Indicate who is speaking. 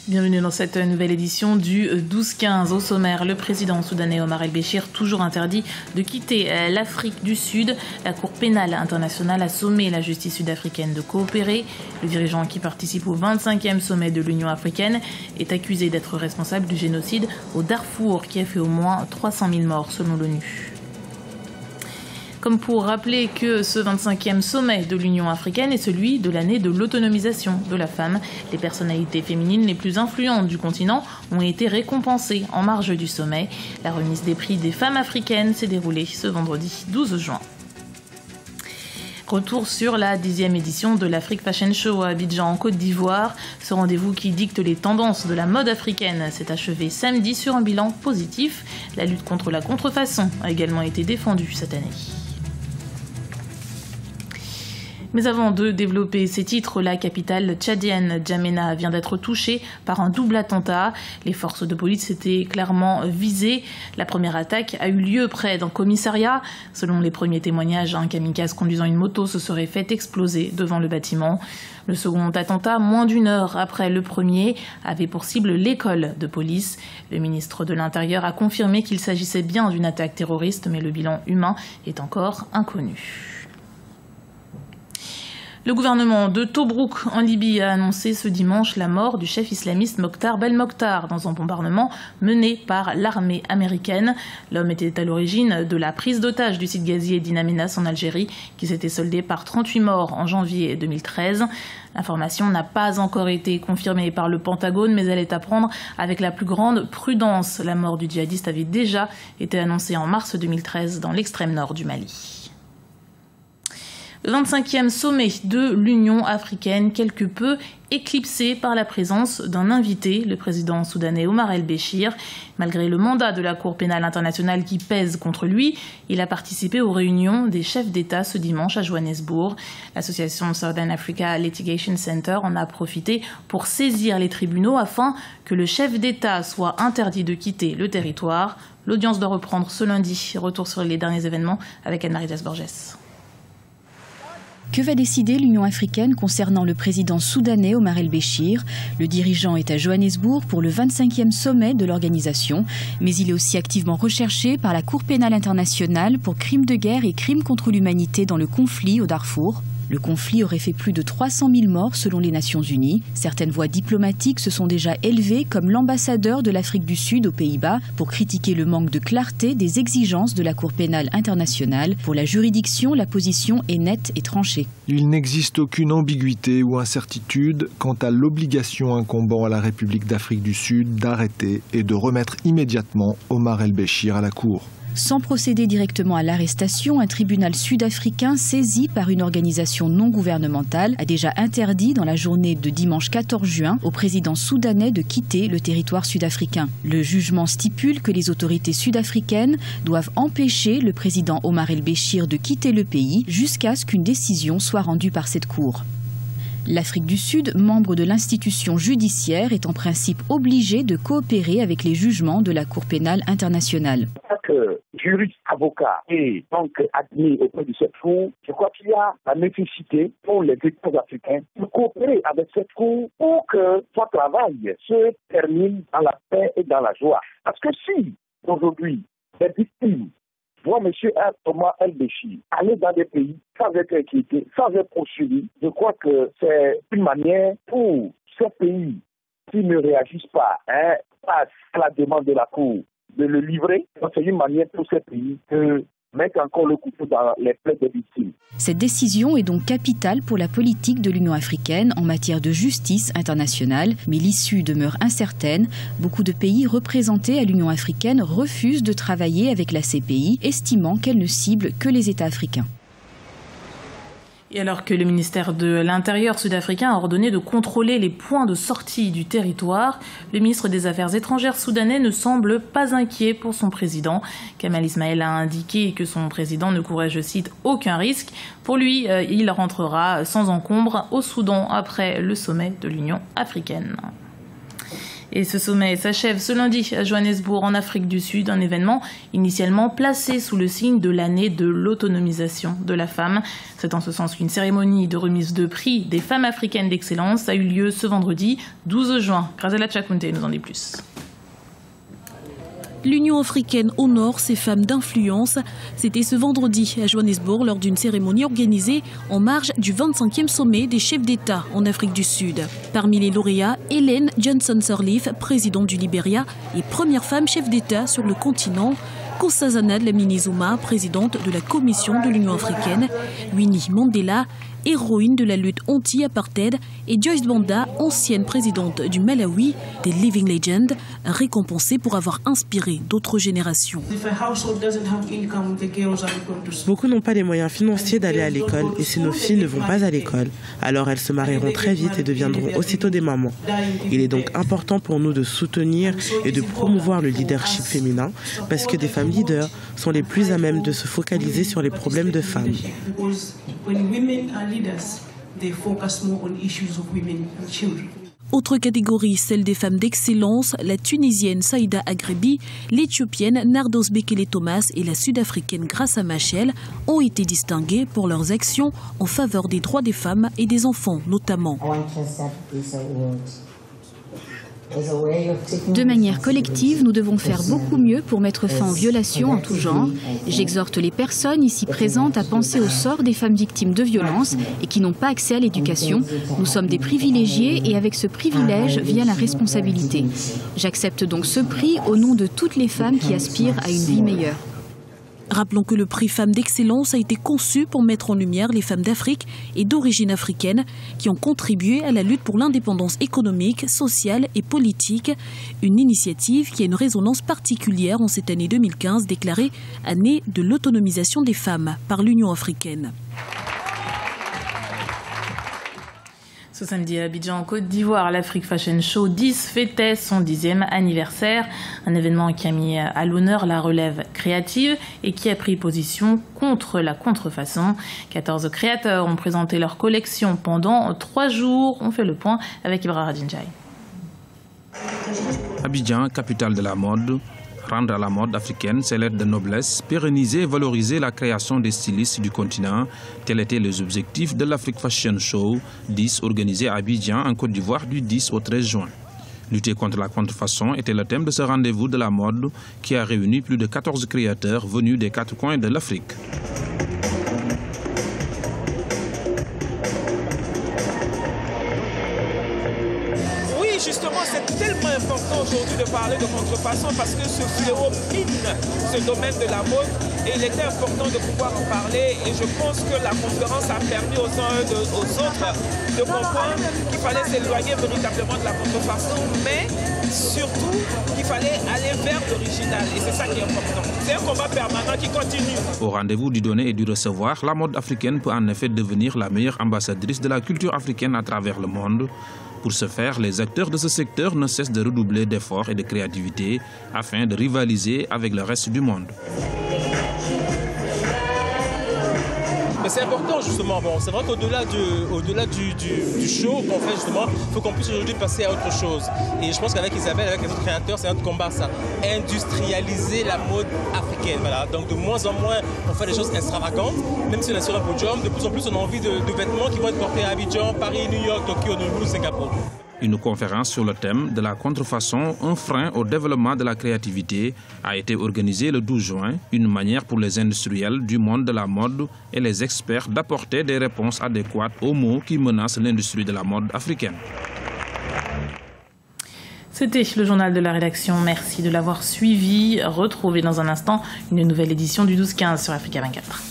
Speaker 1: Bienvenue dans cette nouvelle édition du 12-15. Au sommaire, le président soudanais Omar el-Béchir, toujours interdit de quitter l'Afrique du Sud. La Cour pénale internationale a sommé la justice sud-africaine de coopérer. Le dirigeant qui participe au 25e sommet de l'Union africaine est accusé d'être responsable du génocide au Darfour qui a fait au moins 300 000 morts selon l'ONU. Comme pour rappeler que ce 25e sommet de l'Union africaine est celui de l'année de l'autonomisation de la femme. Les personnalités féminines les plus influentes du continent ont été récompensées en marge du sommet. La remise des prix des femmes africaines s'est déroulée ce vendredi 12 juin. Retour sur la 10e édition de l'Afrique Fashion Show à Abidjan en Côte d'Ivoire. Ce rendez-vous qui dicte les tendances de la mode africaine s'est achevé samedi sur un bilan positif. La lutte contre la contrefaçon a également été défendue cette année. Mais avant de développer ces titres, la capitale tchadienne Djamena vient d'être touchée par un double attentat. Les forces de police étaient clairement visées. La première attaque a eu lieu près d'un commissariat. Selon les premiers témoignages, un kamikaze conduisant une moto se serait fait exploser devant le bâtiment. Le second attentat, moins d'une heure après le premier, avait pour cible l'école de police. Le ministre de l'Intérieur a confirmé qu'il s'agissait bien d'une attaque terroriste, mais le bilan humain est encore inconnu. Le gouvernement de Tobrouk en Libye a annoncé ce dimanche la mort du chef islamiste Mokhtar Belmokhtar dans un bombardement mené par l'armée américaine. L'homme était à l'origine de la prise d'otage du site gazier d'In Amenas en Algérie qui s'était soldée par 38 morts en janvier 2013. L'information n'a pas encore été confirmée par le Pentagone, mais elle est à prendre avec la plus grande prudence. La mort du djihadiste avait déjà été annoncée en mars 2013 dans l'extrême nord du Mali. Le 25e sommet de l'Union africaine, quelque peu éclipsé par la présence d'un invité, le président soudanais Omar el-Béchir. Malgré le mandat de la Cour pénale internationale qui pèse contre lui, il a participé aux réunions des chefs d'État ce dimanche à Johannesburg. L'association Southern Africa Litigation Center en a profité pour saisir les tribunaux afin que le chef d'État soit interdit de quitter le territoire. L'audience doit reprendre ce lundi. Retour sur les derniers événements avec Anne-Marie Borges.
Speaker 2: Que va décider l'Union africaine concernant le président soudanais Omar el-Béchir? Le dirigeant est à Johannesburg pour le 25e sommet de l'organisation, mais il est aussi activement recherché par la Cour pénale internationale pour crimes de guerre et crimes contre l'humanité dans le conflit au Darfour. Le conflit aurait fait plus de 300 000 morts selon les Nations Unies. Certaines voix diplomatiques se sont déjà élevées, comme l'ambassadeur de l'Afrique du Sud aux Pays-Bas, pour critiquer le manque de clarté des exigences de la Cour pénale internationale. Pour la juridiction, la position est nette et tranchée.
Speaker 3: Il n'existe aucune ambiguïté ou incertitude quant à l'obligation incombant à la République d'Afrique du Sud d'arrêter et de remettre immédiatement Omar el-Béchir à la Cour.
Speaker 2: Sans procéder directement à l'arrestation, un tribunal sud-africain saisi par une organisation non gouvernementale a déjà interdit dans la journée de dimanche 14 juin au président soudanais de quitter le territoire sud-africain. Le jugement stipule que les autorités sud-africaines doivent empêcher le président Omar el-Béchir de quitter le pays jusqu'à ce qu'une décision soit rendue par cette cour. L'Afrique du Sud, membre de l'institution judiciaire, est en principe obligée de coopérer avec les jugements de la Cour pénale internationale.
Speaker 4: Que juriste, avocat et donc admis auprès de cette cour, je crois qu'il y a la nécessité pour les États africains de coopérer avec cette cour pour que son travail se termine dans la paix et dans la joie. Parce que si aujourd'hui les victimes voient M. Omar el-Béchir aller dans des pays sans être inquiétés, sans être poursuivis, je crois que c'est une manière pour ces pays qui ne réagissent pas face à la demande de la Cour de le livrer. C'est une manière pour ces pays de mettre encore le couteau dans les plaies des victimes.
Speaker 2: Cette décision est donc capitale pour la politique de l'Union africaine en matière de justice internationale, mais l'issue demeure incertaine. Beaucoup de pays représentés à l'Union africaine refusent de travailler avec la CPI, estimant qu'elle ne cible que les États africains.
Speaker 1: Et alors que le ministère de l'Intérieur sud-africain a ordonné de contrôler les points de sortie du territoire, le ministre des Affaires étrangères soudanais ne semble pas inquiet pour son président. Kamal Ismaël a indiqué que son président ne courait, je cite, aucun risque. Pour lui, il rentrera sans encombre au Soudan après le sommet de l'Union africaine. Et ce sommet s'achève ce lundi à Johannesburg, en Afrique du Sud, un événement initialement placé sous le signe de l'année de l'autonomisation de la femme. C'est en ce sens qu'une cérémonie de remise de prix des femmes africaines d'excellence a eu lieu ce vendredi 12 juin. Grazela Tchakounte nous en dit plus.
Speaker 5: L'Union africaine honore ses femmes d'influence. C'était ce vendredi à Johannesburg lors d'une cérémonie organisée en marge du 25e sommet des chefs d'État en Afrique du Sud. Parmi les lauréats, Ellen Johnson Sirleaf, présidente du Libéria et première femme chef d'État sur le continent. Nkosazana Dlamini-Zuma, présidente de la Commission de l'Union africaine. Winnie Mandela, héroïne de la lutte anti-apartheid, et Joyce Banda, ancienne présidente du Malawi, des Living Legends, récompensée pour avoir inspiré d'autres générations.
Speaker 6: Beaucoup n'ont pas les moyens financiers d'aller à l'école, et si nos filles ne vont pas à l'école, alors elles se marieront très vite et deviendront aussitôt des mamans. Il est donc important pour nous de soutenir et de promouvoir le leadership féminin, parce que des femmes leaders sont les plus à même de se focaliser sur les problèmes de femmes.
Speaker 5: Autre catégorie, celle des femmes d'excellence, la Tunisienne Saïda Agrebi, l'Éthiopienne Nardos Bekele Thomas et la Sud-Africaine Graça Machel ont été distinguées pour leurs actions en faveur des droits des femmes et des enfants notamment.
Speaker 2: De manière collective, nous devons faire beaucoup mieux pour mettre fin aux violations en tout genre. J'exhorte les personnes ici présentes à penser au sort des femmes victimes de violences et qui n'ont pas accès à l'éducation. Nous sommes des privilégiés et avec ce privilège vient la responsabilité. J'accepte donc ce prix au nom de toutes les femmes qui aspirent à une vie meilleure.
Speaker 5: Rappelons que le prix Femmes d'Excellence a été conçu pour mettre en lumière les femmes d'Afrique et d'origine africaine qui ont contribué à la lutte pour l'indépendance économique, sociale et politique. Une initiative qui a une résonance particulière en cette année 2015 déclarée année de l'autonomisation des femmes par l'Union africaine.
Speaker 1: Ce samedi à Abidjan, en Côte d'Ivoire, l'Afrique Fashion Show 10 fêtait son 10e anniversaire. Un événement qui a mis à l'honneur la relève créative et qui a pris position contre la contrefaçon. 14 créateurs ont présenté leur collection pendant 3 jours. On fait le point avec Ibra Radinjaï.
Speaker 7: Abidjan, capitale de la mode. Rendre à la mode africaine ses lettres de noblesse, pérenniser et valoriser la création des stylistes du continent, tels étaient les objectifs de l'Afrique Fashion Show 10 organisé à Abidjan en Côte d'Ivoire du 10 au 13 juin. Lutter contre la contrefaçon était le thème de ce rendez-vous de la mode qui a réuni plus de 14 créateurs venus des 4 coins de l'Afrique.
Speaker 8: Justement, c'est tellement important aujourd'hui de parler de contrefaçon parce que ce fléau mine ce domaine de la mode et il était important de pouvoir en parler et je pense que la conférence a permis aux uns et aux autres de comprendre qu'il fallait s'éloigner véritablement de la contrefaçon mais surtout qu'il fallait aller vers l'original et c'est ça qui est important. C'est un combat permanent qui continue.
Speaker 7: Au rendez-vous du donner et du recevoir, la mode africaine peut en effet devenir la meilleure ambassadrice de la culture africaine à travers le monde. Pour ce faire, les acteurs de ce secteur ne cessent de redoubler d'efforts et de créativité afin de rivaliser avec le reste du monde.
Speaker 9: Mais c'est important justement, bon, c'est vrai qu'au-delà du show qu'on fait justement, il faut qu'on puisse aujourd'hui passer à autre chose. Et je pense qu'avec Isabelle, avec les autres créateurs, c'est notre combat ça. Industrialiser la mode africaine, voilà. Donc de moins en moins, on fait des choses extravagantes, même si on est sur un podium, de plus en plus on a envie de vêtements qui vont être portés à Abidjan, Paris, New York, Tokyo, Honolulu, Singapour.
Speaker 7: Une conférence sur le thème de la contrefaçon, un frein au développement de la créativité, a été organisée le 12 juin, une manière pour les industriels du monde de la mode et les experts d'apporter des réponses adéquates aux maux qui menacent l'industrie de la mode africaine.
Speaker 1: C'était le journal de la rédaction. Merci de l'avoir suivi. Retrouvez dans un instant une nouvelle édition du 12-15 sur Africa 24.